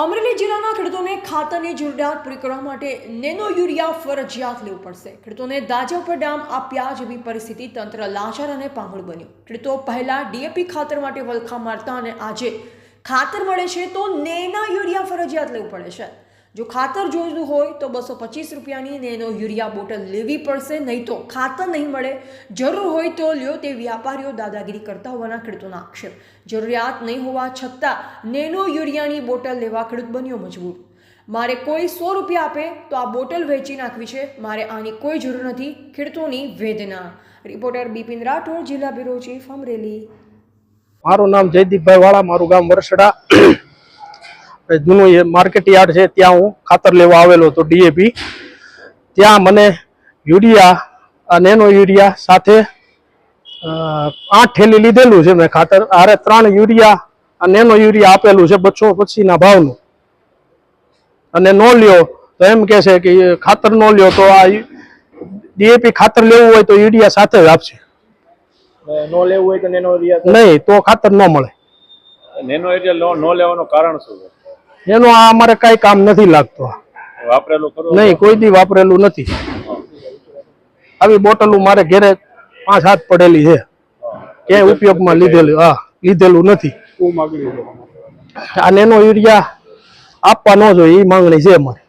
અમરેલી જિલ્લાના ખેડૂતોને ખાતરની જરૂરિયાત પૂરી કરવા માટે નેનો યુરિયા ફરજિયાત લેવું પડશે। ખેડૂતોને દાજા ઉપર ડામ આપ્યા જેવી પરિસ્થિતિ તંત્ર લાચાર અને પાંગળ બન્યું। ખેડૂતો પહેલા ડીએપી ખાતર માટે વલખા મારતા અને આજે ખાતર મળે છે તો નેના યુરિયા ફરજિયાત લેવું પડે છે। જો ખાતર જોઈતું હોય તો 225 રૂપિયાની નેનો યુરિયા બોટલ લેવી પડશે, નહીં તો ખાતર નહીં મળે। જરૂર હોય તો લ્યો તે વ્યાપારીઓ દાદાગીરી કરતા હોવાના ખેડૂતોના આક્ષેપ। જરૂરિયાત નહીં હોવા છતાં નેનો યુરિયાની બોટલ લેવા ખેડૂત બન્યો મજબૂર। મારે કોઈ 100 રૂપિયા આપે તો આ બોટલ વેચી નાખવી છે, મારે આની કોઈ જરૂર નથી, ખેડૂતોની વેદના। રિપોર્ટર બિપિન રાઠોડ, જિલ્લા બ્યુરો ચીફ, અમરેલી। મારું નામ જયદીપભાઈ વાળા, મારું ગામ વરસડા। જૂનું માર્કેટ યાર્ડ છે, ત્યાં હું ખાતર લેવા આવેલો હતો ડીએપી। ત્યાં મને યુરિયા, નેનો યુરિયા સાથે 8 થેલી લીધેલું છે મેં ખાતર। આરે 3 યુરિયા નેનો યુરિયા આપેલું છે 225 ના ભાવનું, અને નો લ્યો તો એમ કે છે કે ખાતર નો લ્યો તો આ ડીએપી ખાતર લેવું હોય તો યુરિયા સાથે જ આપશે, નો લેવું હોય તો નેનો યુરિયા નહીં તો ખાતર ન મળે। નેનો યુરિયા નો લેવાનું કારણ શું છે? એનો આ અમારે કઈ કામ નથી લાગતો, વાપરેલું ખરું? નહીં, કોઈ દી વાપરેલું નથી। આવી બોટલો મારે ઘરે 5-7 પડેલી છે, ક્યાંય ઉપયોગમાં લીધેલું નથી। આ નેનો યુરિયા આપવા ન જોઈએ એ માંગણી છે અમારી।